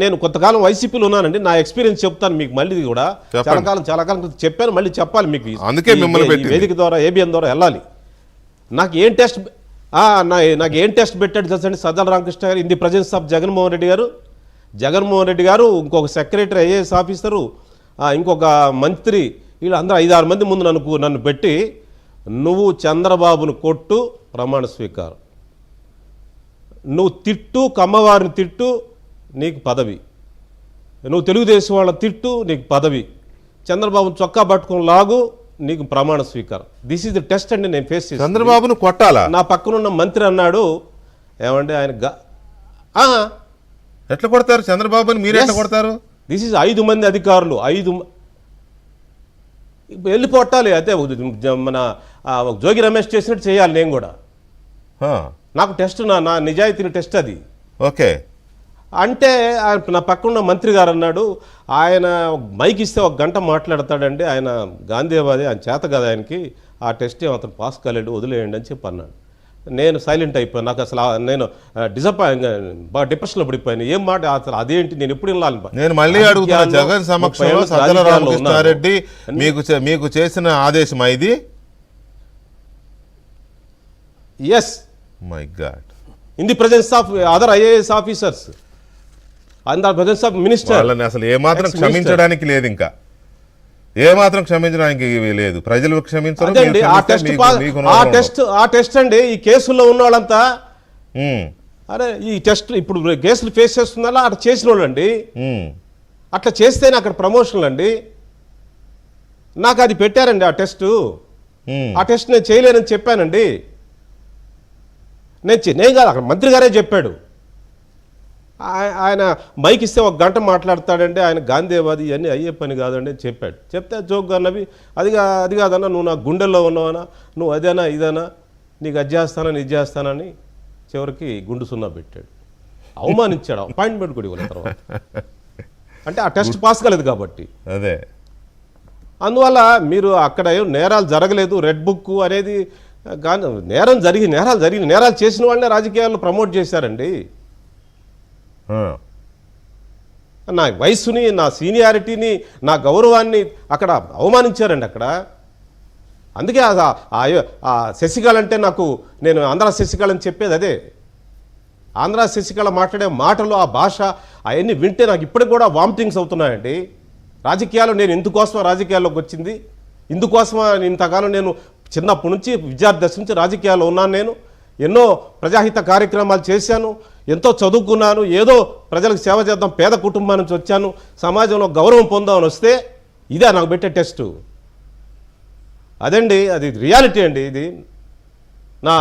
నేను కొంతకాలం వైసీపీలో ఉన్నానండి. నా ఎక్స్పీరియన్స్ చెప్తాను మీకు. మళ్ళీ కూడా చాలా కాలం చెప్పాను, మళ్ళీ చెప్పాలి మీకు. అందుకే మిమ్మల్ని వేదిక ద్వారా ఏబిఎన్ ద్వారా వెళ్ళాలి. నాకు ఏం టెస్ట్ పెట్టాడు తెలుసండి సజ్జల రామకృష్ణ గారు, in the presence of Jaganmohan Reddy గారు, ఇంకొక సెక్రటరీ ఐఏఎస్ ఆఫీసరు, ఇంకొక మంత్రి, వీళ్ళందరూ 5-6 మంది ముందు నన్ను పెట్టి, నువ్వు చంద్రబాబును కొట్టు ప్రమాణ స్వీకారం, నువ్వు తిట్టు కమ్మవారిని తిట్టు నీకు పదవి, నువ్వు తెలుగుదేశం వాళ్ళ తిట్టు నీకు పదవి, చంద్రబాబు చొక్కా పట్టుకుని లాగు నీకు ప్రమాణ స్వీకారం. దిస్ ఈజ్ ద టెస్ట్ అండి. నేను ఫేస్ చేసి చంద్రబాబును కొట్టాలా? నా పక్కనున్న మంత్రి అన్నాడు, ఏమంటే ఆయన ఎట్లా కొడతారు చంద్రబాబుని? మీరు ఎట్లా కొడతారు? దిస్ ఈజ్ 5 మంది అధికారులు, 5 వెళ్ళి కొట్టాలి. అయితే మన జోగి రమేష్ చేసినట్టు చేయాలి నేను కూడా. నాకు టెస్ట్, నా నిజాయితీని టెస్ట్ అది. ఓకే అంటే నా పక్కన మంత్రి గారు అన్నాడు, ఆయన మైక్ ఇస్తే 1 గంట మాట్లాడతాడండి, ఆయన గాంధీవాది, ఆయన చేత కదా ఆయనకి, ఆ టెస్ట్ అతను పాస్ కాలేడు, వదిలేయండి అని చెప్పి అన్నాడు. నేను సైలెంట్ అయిపోయాను. నాకు అసలు నేను బాగా డిప్రెషన్లో పడిపోయాను. ఏం మాట అసలు అదేంటి, నేను ఎప్పుడు వెళ్ళాలి? నేను మళ్ళీ అడుగుతాను, జగన్ సమక్షంలో సజ్జల రామకృష్ణారెడ్డి మీకు చేసిన ఆదేశం ఇది? Yes my god. In the presence of other IAS officers and the presence of minister. వాళ్ళని అసలు ఏమాత్రం క్షమించడానికి లేదు, ఇంకా ఏమాత్రం క్షమించడానికి లేదు. ప్రజలు క్షమించరు. ఆ టెస్ట్ అండి. ఈ కేసుల్లో ఉన్న వాళ్ళంతా అరే ఈ టెస్ట్ ఇప్పుడు కేసులు ఫేస్ చేస్తున్నా అట్లా చేసిన వాళ్ళు అండి. అట్లా చేస్తేనే అక్కడ ప్రమోషన్లు అండి. నాకు అది పెట్టారండి ఆ టెస్ట్. ఆ టెస్ట్ నేను చేయలేనని చెప్పానండి. నేను కాదు, అక్కడ మంత్రి గారే చెప్పాడు. ఆయన మైక్ ఇస్తే 1 గంట మాట్లాడతాడంటే ఆయన గాంధీవాది, ఇవన్నీ అయ్యే పని కాదండి అని చెప్పాడు. చెప్తే జోక్గా అన్నవి అది కాదన్నా, నువ్వు నా గుండెల్లో ఉన్నావనా, నువ్వు అదేనా ఇదేనా, నీకు అది చేస్తానని ఇది చేస్తానని చివరికి గుండు సున్నా పెట్టాడు, అవమానించాడు. అపాయింట్మెంట్ కూడా ఇవ్వలేదు తర్వాత. అంటే ఆ టెస్ట్ పాస్ కాలేదు కాబట్టి. అదే అందువల్ల మీరు అక్కడ ఏం నేరాలు జరగలేదు, రెడ్ బుక్ అనేది కానీ నేరాలు చేసిన వాళ్ళనే రాజకీయాల్లో ప్రమోట్ చేశారండి. నా వయసుని, నా సీనియారిటీని, నా గౌరవాన్ని అక్కడ అవమానించారండి అక్కడ. అందుకే ఆ శశికళ అంటే నేను ఆంధ్ర శశికళ అని చెప్పేది అదే. ఆంధ్ర శశికళ మాట్లాడే మాటలు, ఆ భాష, అవన్నీ వింటే నాకు ఇప్పటికి కూడా వామిటింగ్స్ అవుతున్నాయండి. రాజకీయాలు నేను ఇందుకోసం రాజకీయాల్లోకి వచ్చింది, ఇందుకోసం ఇంతకాలం నేను చిన్నప్పటి నుంచి విద్యార్థి దశ నుంచి రాజకీయాల్లో ఉన్నాను. నేను ఎన్నో ప్రజాహిత కార్యక్రమాలు చేశాను, ఎంతో చదువుకున్నాను, ఏదో ప్రజలకు సేవ చేద్దాం, పేద కుటుంబం నుంచి వచ్చాను, సమాజంలో గౌరవం పొందామని వస్తే ఇదే నాకు పెట్టే టెస్టు. అదండి, అది రియాలిటీ అండి. ఇది నా